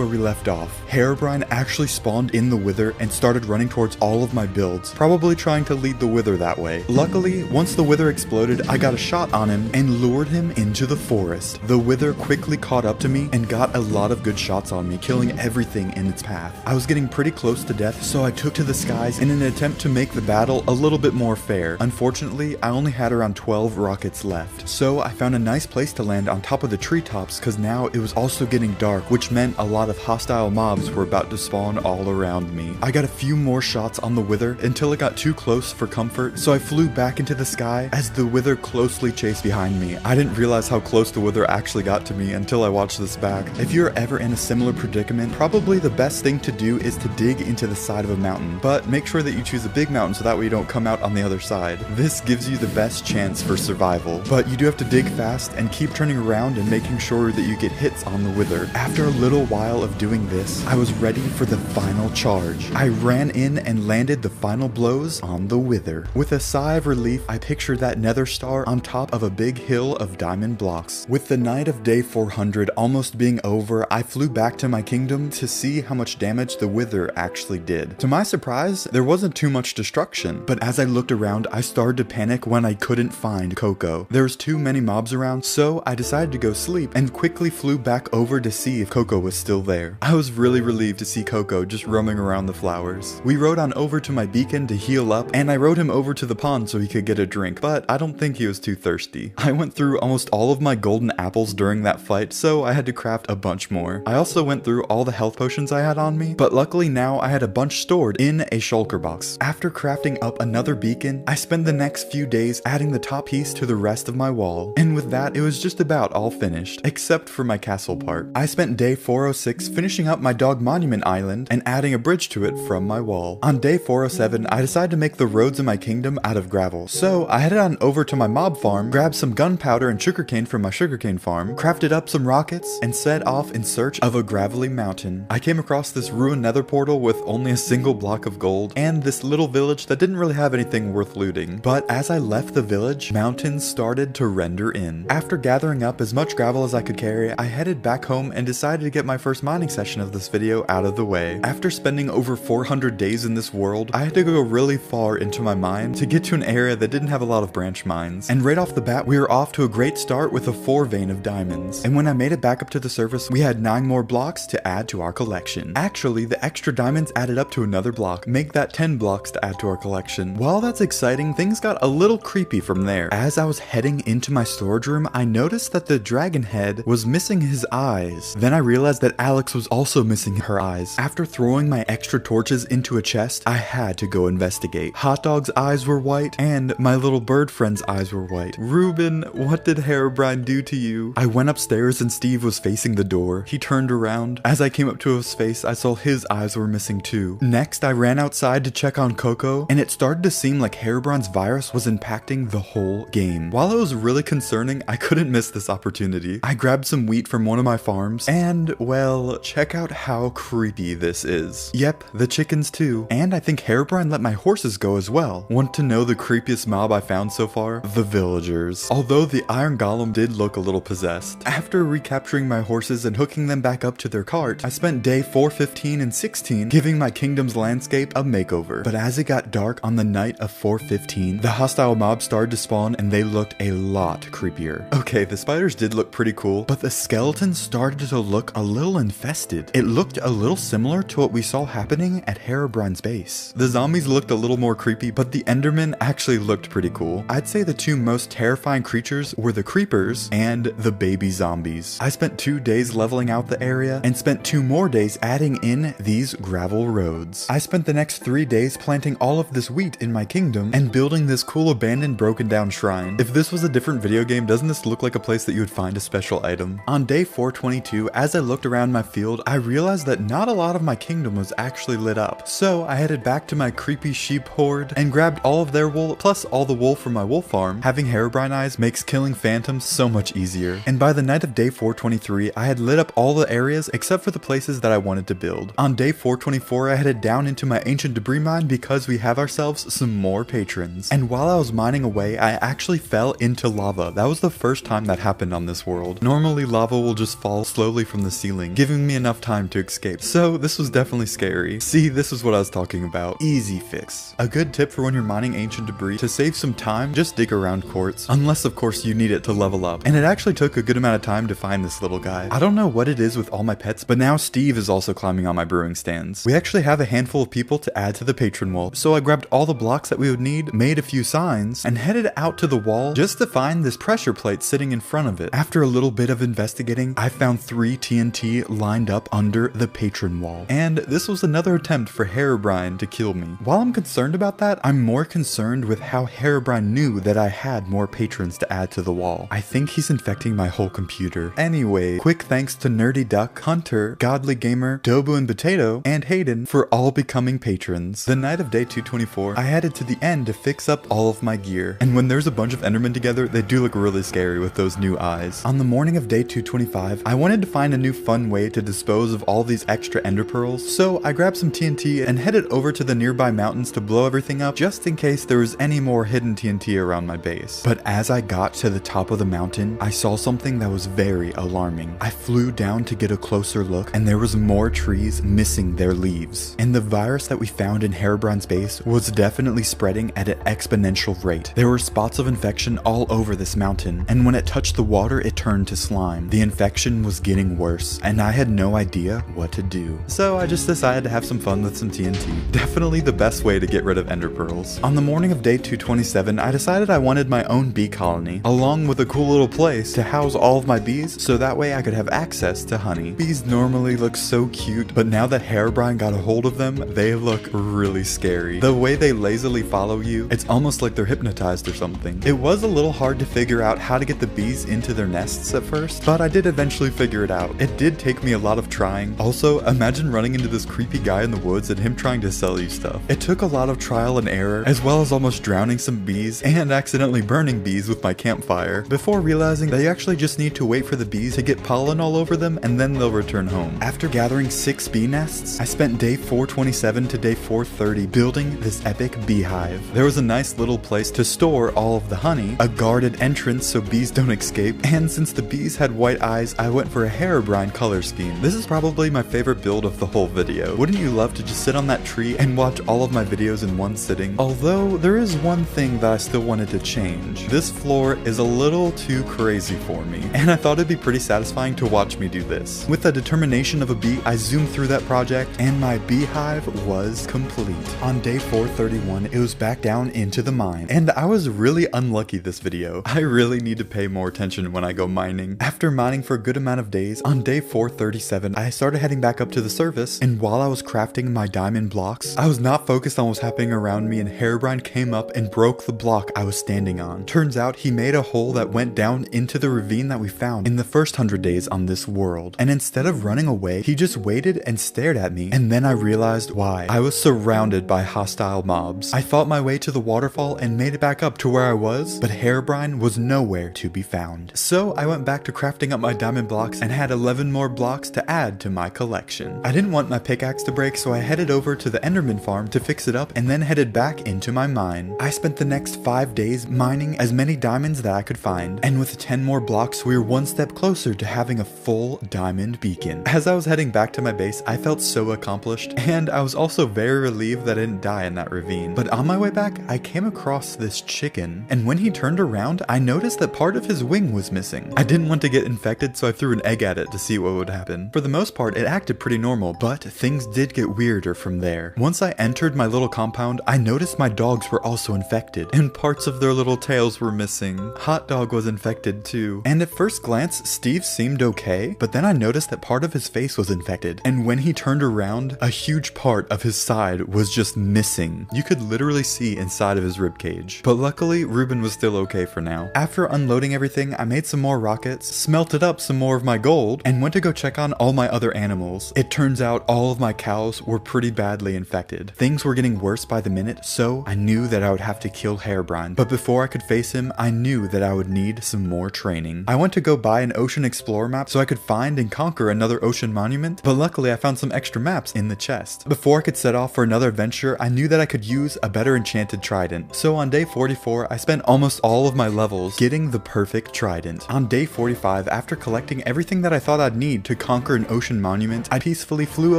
where we left off. Herobrine actually spawned in the wither and started running towards all of my builds, probably trying to lead the wither that way. Luckily, once the wither exploded, I got a shot on him and lured him into the forest. The wither quickly caught up to me and got a lot of good shots on me, killing everything in its path. I was getting pretty close to death, so I took to the skies in an attempt to make the battle a little bit more fair. Unfortunately, I only had around 12 rockets left, so I found a nice place to land on top of the treetops because now it was also getting dark, which meant a lot of hostile mobs were about to spawn all around me. I got a few more shots on the wither until it got too close for comfort, so I flew back into the sky as the wither closely chased behind me. I didn't realize how close the wither actually got to me until I watched this back. If you're ever in a similar predicament, probably the best thing to do is to dig into the side of a mountain, but make sure that you choose a big mountain so that way you don't come out on the other side. This gives you the best chance for survival, but you do have to dig fast and keep turning around and making sure that you get hits on the wither. After a little while of doing this, I was ready for the final charge. I ran in and landed the final blows on the wither. With a sigh of relief, I pictured that nether star on top of a big hill of diamond blocks. With the night of day 400 almost being over, I flew back to my kingdom to see how much damage the wither actually did. To my surprise, there wasn't too much destruction, but as I looked around, I started to panic when I couldn't find Coco. There was too many mobs around, so I decided to go sleep and quickly flew back over to see if Coco was still there. I was really relieved to see Coco just roaming around the flowers. We rode on over to my beacon to heal up, and I rode him over to the pond so he could get a drink, but I don't think he was too thirsty. I went through almost all of my golden apples during that fight, so I had to craft a bunch more. I also went through all the health potions I had on me, but luckily now I had a bunch stored in a shulker box. After crafting up another beacon, I spent the next few days adding the top piece to the rest of my wall, and with that it was just about all finished, except for my castle part. I spent day 406 finishing up my dog monument island and adding a bridge to it from my wall. On day 407, I decided to make the roads in my kingdom out of gravel, so I headed on over to my mob farm, grabbed some gunpowder and sugarcane from my sugarcane farm, crafted up some rockets, and set off in search of a gravelly mountain. I came across this ruined nether portal with only a single block of gold, and this little village that didn't really have anything worth looting. But as I left the village, mountains started to render in. After gathering up as much gravel as I could carry, I headed back home and decided to get my first mining session of this video out of the way. After spending over 400 days in this world, I had to go really far into my mine to get to an area that didn't have a lot of branch mines. And right off the bat, we were off to a great start with a 4 vein of diamonds. And when I made it back up to the surface, we had 9 more blocks to add to our collection. Actually, the extra diamonds added up to another block, make that 10 blocks to add to our collection. While that's exciting, things got a little creepy from there. As I was heading into my storage room, I noticed that the dragon head was missing his eyes. Then I realized that Alex was also missing her eyes. After throwing my extra torches into a chest, I had to go investigate. Hot Dog's eyes were white, and my little bird friend's eyes were white. Ruben, what did Herobrine do to you? I went upstairs and Steve was facing the door. He turned around. As I came up to his face, I saw his eyes were missing too. Next, I ran outside to check on Coco, and it started to seem like Herobrine's virus was impacting the whole game. While it was really concerning, I couldn't miss this opportunity. I grabbed some wheat from one of my farms, and, well, check out how creepy this is. Yep, the chickens too. And I think Herobrine let my horses go as well. Want to know the creepiest mob I found so far? The villagers. Although the iron golem did look a little possessed. After recapturing my horses and hooking them back up to their cart, I spent day 415 and 16 giving my kingdom's landscape a makeover. But as it got dark on the night of 415, the hostile mobs started to spawn and they looked a lot creepier. Okay, the spiders did look pretty cool, but the skeletons started to look a little infested. It looked a little similar to what we saw happening at Herobrine's base. The zombies looked a little more creepy, but the endermen actually looked pretty cool. I'd say the two most terrifying creatures were the creepers and the baby zombies. I spent 2 days leveling out the area and spent 2 more days adding in these gravel roads. I spent the next 3 days planting all of this wheat in my kingdom and building this cool abandoned broken down shrine. If this was a different video game, doesn't this look like a place that you would find a special item? On day 422, as I looked around my field, I realized that not a lot of my kingdom was actually lit up. So I headed back to my creepy sheep horde and grabbed all of their wool plus all the wool from my wool farm. Having Herobrine eyes makes killing phantoms so much easier. And by the night of day 423, I had lit up all the areas except for the places that I wanted to build. On day 424, I headed down into my ancient debris mine because we have ourselves some more patrons. And while I was mining away, I actually fell into lava. That was the first time that happened on this world. Normally lava will just fall slowly from the ceiling, giving giving me enough time to escape. So this was definitely scary. See, this is what I was talking about. Easy fix. A good tip for when you're mining ancient debris: to save some time, just dig around quartz. Unless of course you need it to level up. And it actually took a good amount of time to find this little guy. I don't know what it is with all my pets, but now Steve is also climbing on my brewing stands. We actually have a handful of people to add to the patron wall, so I grabbed all the blocks that we would need, made a few signs, and headed out to the wall just to find this pressure plate sitting in front of it. After a little bit of investigating, I found 3 TNT lined up under the patron wall. And this was another attempt for Herobrine to kill me. While I'm concerned about that, I'm more concerned with how Herobrine knew that I had more patrons to add to the wall. I think he's infecting my whole computer. Anyway, quick thanks to Nerdy Duck, Hunter, Godly Gamer, Dobu and Potato, and Hayden for all becoming patrons. The night of day 224, I headed to the end to fix up all of my gear. And when there's a bunch of Endermen together, they do look really scary with those new eyes. On the morning of day 225, I wanted to find a new fun way to dispose of all these extra ender pearls, so I grabbed some TNT and headed over to the nearby mountains to blow everything up just in case there was any more hidden TNT around my base. But as I got to the top of the mountain, I saw something that was very alarming. I flew down to get a closer look, and there was more trees missing their leaves. And the virus that we found in Herobrine's base was definitely spreading at an exponential rate. There were spots of infection all over this mountain, and when it touched the water, it turned to slime. The infection was getting worse, and I had no idea what to do. So I just decided to have some fun with some TNT. Definitely the best way to get rid of ender pearls. On the morning of day 227, I decided I wanted my own bee colony, along with a cool little place to house all of my bees, so that way I could have access to honey. Bees normally look so cute, but now that Herobrine got a hold of them, they look really scary. The way they lazily follow you, it's almost like they're hypnotized or something. It was a little hard to figure out how to get the bees into their nests at first, but I did eventually figure it out. It did take me a lot of trying. Also, imagine running into this creepy guy in the woods and him trying to sell you stuff. It took a lot of trial and error, as well as almost drowning some bees and accidentally burning bees with my campfire, before realizing that you actually just need to wait for the bees to get pollen all over them and then they'll return home. After gathering 6 bee nests, I spent day 427 to day 430 building this epic beehive. There was a nice little place to store all of the honey, a guarded entrance so bees don't escape, and since the bees had white eyes, I went for a Herobrine color scheme. This is probably my favorite build of the whole video. Wouldn't you love to just sit on that tree and watch all of my videos in one sitting? Although, there is one thing that I still wanted to change. This floor is a little too crazy for me, and I thought it'd be pretty satisfying to watch me do this. With the determination of a bee, I zoomed through that project, and my beehive was complete. On day 431, it was back down into the mine, and I was really unlucky this video. I really need to pay more attention when I go mining. After mining for a good amount of days, on day 437, I started heading back up to the surface, and while I was crafting my diamond blocks, I was not focused on what's happening around me, and Herobrine came up and broke the block I was standing on. Turns out he made a hole that went down into the ravine that we found in the first 100 days on this world. And instead of running away, he just waited and stared at me, and then I realized why. I was surrounded by hostile mobs. I fought my way to the waterfall and made it back up to where I was, but Herobrine was nowhere to be found. So I went back to crafting up my diamond blocks and had 11 more blocks to add to my collection. I didn't want my pickaxe to break, so I headed over to the Enderman farm to fix it up and then headed back into my mine. I spent the next 5 days mining as many diamonds that I could find, and with 10 more blocks, we were one step closer to having a full diamond beacon. As I was heading back to my base, I felt so accomplished, and I was also very relieved that I didn't die in that ravine. But on my way back, I came across this chicken, and when he turned around, I noticed that part of his wing was missing. I didn't want to get infected, so I threw an egg at it to see what would happen. For the most part, it acted pretty normal, but things did get weirder from there. Once I entered my little compound, I noticed my dogs were also infected, and parts of their little tails were missing. Hot Dog was infected too. And at first glance, Steve seemed okay, but then I noticed that part of his face was infected, and when he turned around, a huge part of his side was just missing. You could literally see inside of his ribcage. But luckily, Ruben was still okay for now. After unloading everything, I made some more rockets, smelted up some more of my gold, and went to go check on all my other animals. It turns out all of my cows were pretty badly infected. Things were getting worse by the minute, so I knew that I would have to kill Herobrine. But before I could face him, I knew that I would need some more training. I went to go buy an Ocean Explorer map so I could find and conquer another ocean monument, but luckily I found some extra maps in the chest. Before I could set off for another adventure, I knew that I could use a better enchanted trident. So on day 44, I spent almost all of my levels getting the perfect trident. On day 45, after collecting everything that I thought I'd need to conquer an ocean monument, I peacefully flew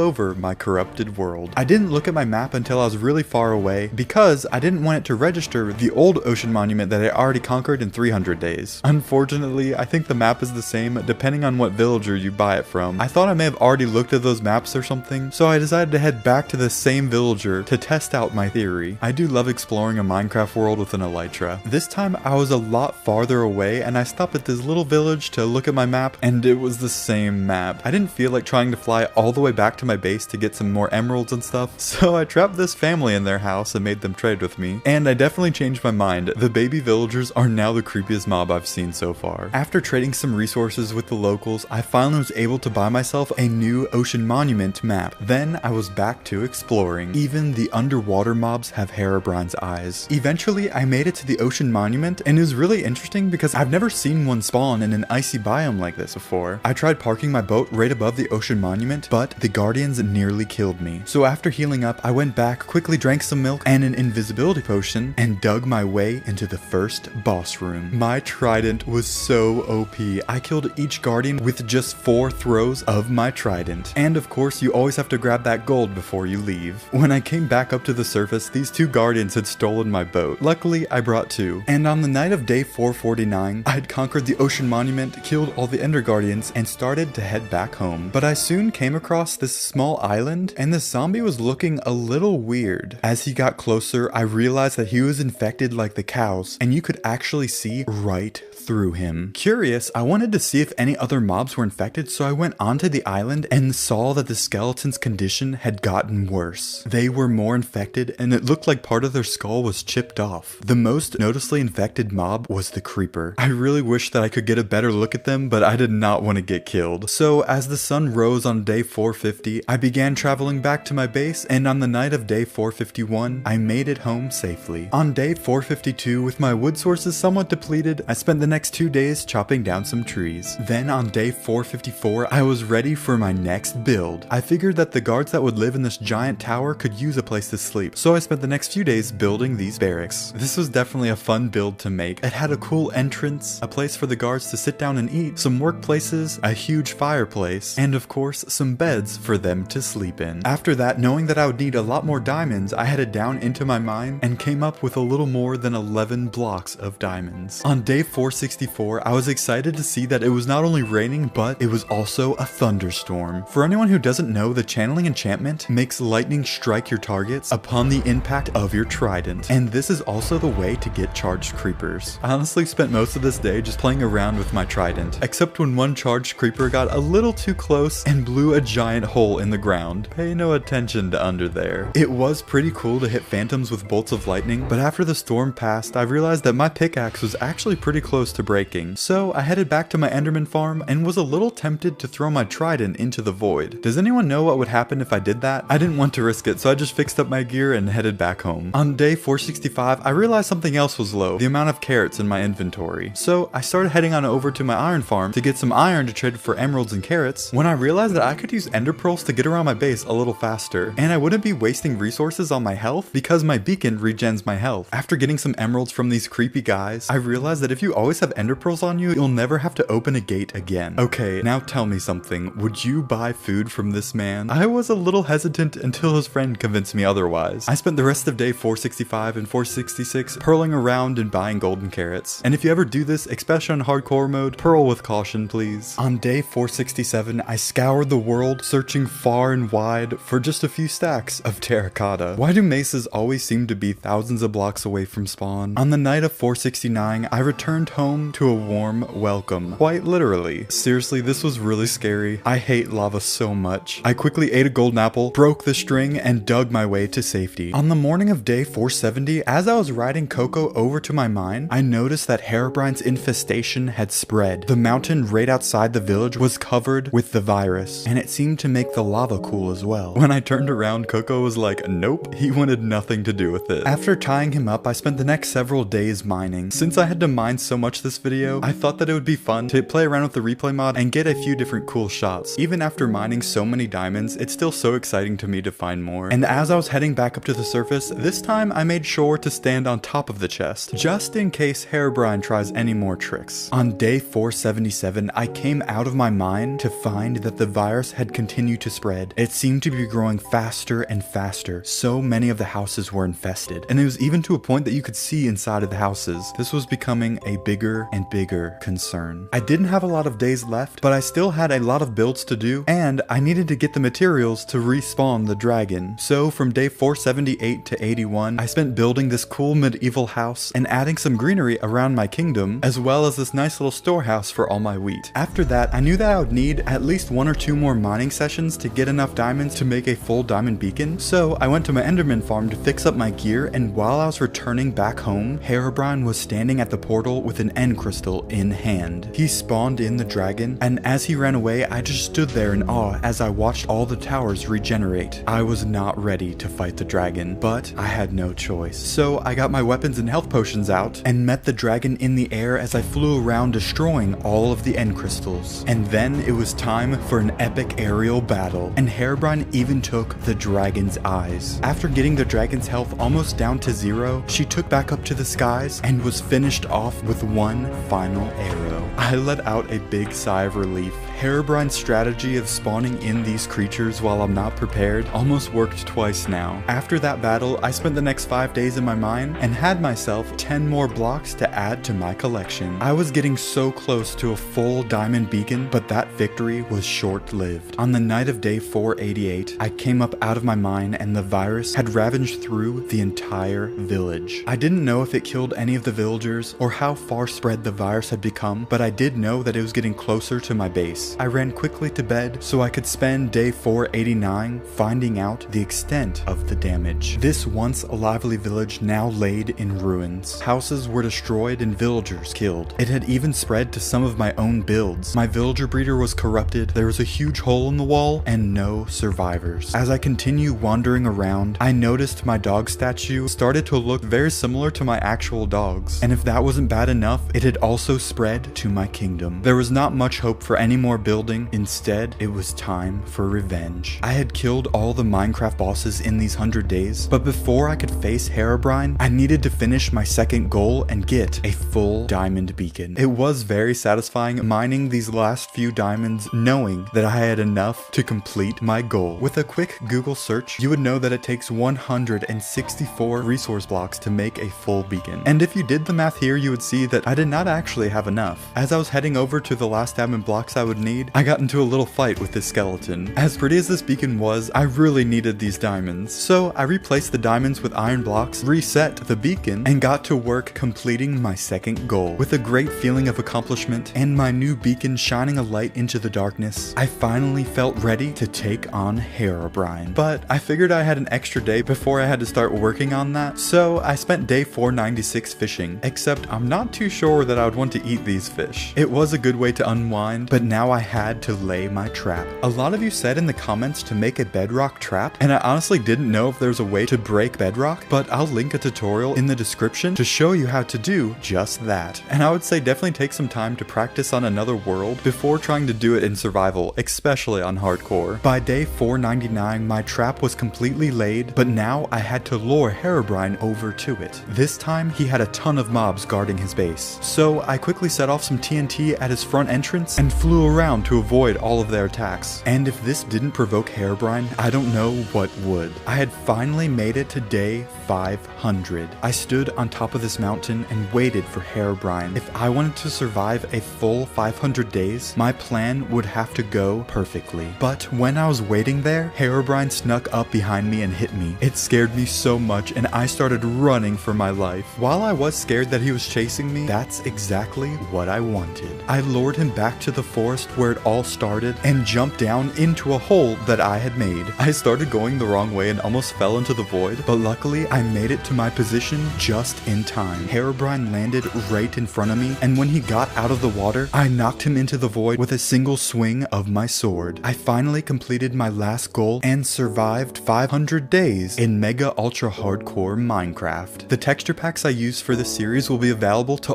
over my corrupted world. I didn't look at my map until I was really far away because I didn't want it to register the old ocean monument that I already conquered in 300 days. Unfortunately, I think the map is the same depending on what villager you buy it from. I thought I may have already looked at those maps or something, so I decided to head back to the same villager to test out my theory. I do love exploring a Minecraft world with an elytra. This time I was a lot farther away and I stopped at this little village to look at my map, and it was the same map. I didn't feel like trying to fly all the way back to my base to get some more emeralds and stuff, so I trapped this family in their house and made them trade with me. And I definitely changed my mind. The baby villagers are now the creepiest mob I've seen so far. After trading some resources with the locals, I finally was able to buy myself a new ocean monument map. Then I was back to exploring. Even the underwater mobs have Herobrine's eyes. Eventually I made it to the ocean monument, and it was really interesting because I've never seen one spawn in an icy biome like this before. I tried parking my boat right above the ocean monument, but the guardians nearly killed me. So after healing up, I went back, quickly drank some milk and an invisibility potion, and dug my way into the first boss room. My trident was so OP. I killed each guardian with just 4 throws of my trident. And of course, you always have to grab that gold before you leave. When I came back up to the surface, these 2 guardians had stolen my boat. Luckily, I brought 2. And on the night of day 449, I had conquered the ocean monument, killed all the ender guardians, and started to head back home. But I soon came across this small island, and the zombie was looking a little weird. As he got closer, I realized that he was infected like the cows, and you could actually see right through him. Curious, I wanted to see if any other mobs were infected, so I went onto the island and saw that the skeleton's condition had gotten worse. They were more infected, and it looked like part of their skull was chipped off. The most noticeably infected mob was the creeper. I really wish that I could get a better look at them, but I did not want to get killed. So as the sun rose on day 450, I began traveling back to my base, and on the night of day 451, I made it home safely. On day 452, with my wood sources somewhat depleted, I spent the next 2 days chopping down some trees. Then on day 454, I was ready for my next build. I figured that the guards that would live in this giant tower could use a place to sleep, so I spent the next few days building these barracks. This was definitely a fun build to make. It had a cool entrance, a place for the guards to sit down and eat, some workplaces, a huge fireplace, and of course some beds for them to sleep in. After that, knowing that I would need a lot more diamonds, I headed down into my mine and came up with a little more than 11 blocks of diamonds. On day 464, I was excited to see that it was not only raining, but it was also a thunderstorm. For anyone who doesn't know, the channeling enchantment makes lightning strike your targets upon the impact of your trident, and this is also the way to get charged creepers. I honestly spent most of this day just playing around with my trident, except when one charged creeper got a little too close and blew a giant hole in the ground. Pay no attention to under there. It was pretty cool to hit phantoms with bolts of lightning, but after the storm passed, I realized that my pickaxe was actually pretty close to breaking. So I headed back to my Enderman farm and was a little tempted to throw my trident into the void. Does anyone know what would happen if I did that? I didn't want to risk it, so I just fixed up my gear and headed back home. On day 465, I realized something else was low, the amount of carrots in my inventory. So I started heading on over to my iron farm to get some iron to trade for emeralds and carrots, when I realized that I could use ender pearls to get around my base a little faster, and I wouldn't be wasting resources on my health because my beacon regens my health. After getting some emeralds from these creepy guys, I realized that if you always have ender pearls on you, you'll never have to open a gate again. Okay, now tell me something. Would you buy food from this man? I was a little hesitant until his friend convinced me otherwise. I spent the rest of day 465 and 466 pearling around and buying golden carrots. And if you ever do this, especially on hardcore mode, pearl with caution, please. On day 467, I scoured the world, searching far and wide for just a few stacks of terracotta. Why do mesas always seem to be thousands of blocks away from spawn? On the night of 469, I returned home to a warm welcome. Quite literally. Seriously, this was really scary. I hate lava so much. I quickly ate a golden apple, broke the string, and dug my way to safety. On the morning of day 470, as I was riding Coco over to my mine, I noticed that Herobrine's infestation had spread. The mountain right outside the village was covered with the virus, and it seemed to make the lava cool as well. When I turned around, Coco was like, nope, he wanted nothing to do with it. After tying him up, I spent the next several days mining. Since I had to mine so much watched this video, I thought that it would be fun to play around with the replay mod and get a few different cool shots. Even after mining so many diamonds, it's still so exciting to me to find more. And as I was heading back up to the surface, this time I made sure to stand on top of the chest, just in case Herobrine tries any more tricks. On day 477, I came out of my mine to find that the virus had continued to spread. It seemed to be growing faster and faster. So many of the houses were infested, and it was even to a point that you could see inside of the houses. This was becoming a bigger and bigger concern. I didn't have a lot of days left, but I still had a lot of builds to do, and I needed to get the materials to respawn the dragon. So from day 478 to 81, I spent building this cool medieval house and adding some greenery around my kingdom, as well as this nice little storehouse for all my wheat. After that, I knew that I would need at least 1 or 2 more mining sessions to get enough diamonds to make a full diamond beacon, so I went to my enderman farm to fix up my gear, and while I was returning back home, Herobrine was standing at the portal with an end crystal in hand. He spawned in the dragon, and as he ran away, I just stood there in awe as I watched all the towers regenerate. I was not ready to fight the dragon, but I had no choice. So I got my weapons and health potions out and met the dragon in the air as I flew around destroying all of the end crystals. And then it was time for an epic aerial battle, and Herobrine even took the dragon's eyes. After getting the dragon's health almost down to 0, she took back up to the skies and was finished off with one final arrow. I let out a big sigh of relief. Herobrine's strategy of spawning in these creatures while I'm not prepared almost worked twice now. After that battle, I spent the next 5 days in my mine and had myself 10 more blocks to add to my collection. I was getting so close to a full diamond beacon, but that victory was short-lived. On the night of day 488, I came up out of my mine and the virus had ravaged through the entire village. I didn't know if it killed any of the villagers or how far spread the virus had become, but I did know that it was getting closer to my base. I ran quickly to bed so I could spend day 489 finding out the extent of the damage. This once lively village now laid in ruins. Houses were destroyed and villagers killed. It had even spread to some of my own builds. My villager breeder was corrupted, there was a huge hole in the wall, and no survivors. As I continue wandering around, I noticed my dog statue started to look very similar to my actual dogs. And if that wasn't bad enough, it had also spread to my kingdom. There was not much hope for any more building. Instead, it was time for revenge. I had killed all the Minecraft bosses in these 100 days, but before I could face Herobrine, I needed to finish my second goal and get a full diamond beacon. It was very satisfying mining these last few diamonds, knowing that I had enough to complete my goal. With a quick Google search, you would know that it takes 164 resource blocks to make a full beacon. And if you did the math here, you would see that I did not actually have enough. As I was heading over to the last diamond blocks I would need, I got into a little fight with this skeleton. As pretty as this beacon was, I really needed these diamonds. So I replaced the diamonds with iron blocks, reset the beacon, and got to work completing my second goal. With a great feeling of accomplishment and my new beacon shining a light into the darkness, I finally felt ready to take on Herobrine. But I figured I had an extra day before I had to start working on that, so I spent day 496 fishing, except I'm not too sure that I would want to eat these fish. It was a good way to unwind, but now I had to lay my trap. A lot of you said in the comments to make a bedrock trap, and I honestly didn't know if there's a way to break bedrock, but I'll link a tutorial in the description to show you how to do just that. And I would say definitely take some time to practice on another world before trying to do it in survival, especially on hardcore. By day 499, my trap was completely laid, but now I had to lure Herobrine over to it. This time, he had a ton of mobs guarding his base, so I quickly set off some TNT at his front entrance and flew around to avoid all of their attacks. And if this didn't provoke Herobrine, I don't know what would. I had finally made it to day 500. I stood on top of this mountain and waited for Herobrine. If I wanted to survive a full 500 days, my plan would have to go perfectly. But when I was waiting there, Herobrine snuck up behind me and hit me. It scared me so much and I started running for my life. While I was scared that he was chasing me, that's exactly what I wanted. I lured him back to the forest where it all started and jumped down into a hole that I had made. I started going the wrong way and almost fell into the void, but luckily I made it to my position just in time. Herobrine landed right in front of me, and when he got out of the water, I knocked him into the void with a single swing of my sword. I finally completed my last goal and survived 500 days in Mega Ultra Hardcore Minecraft. The texture packs I use for this series will be available to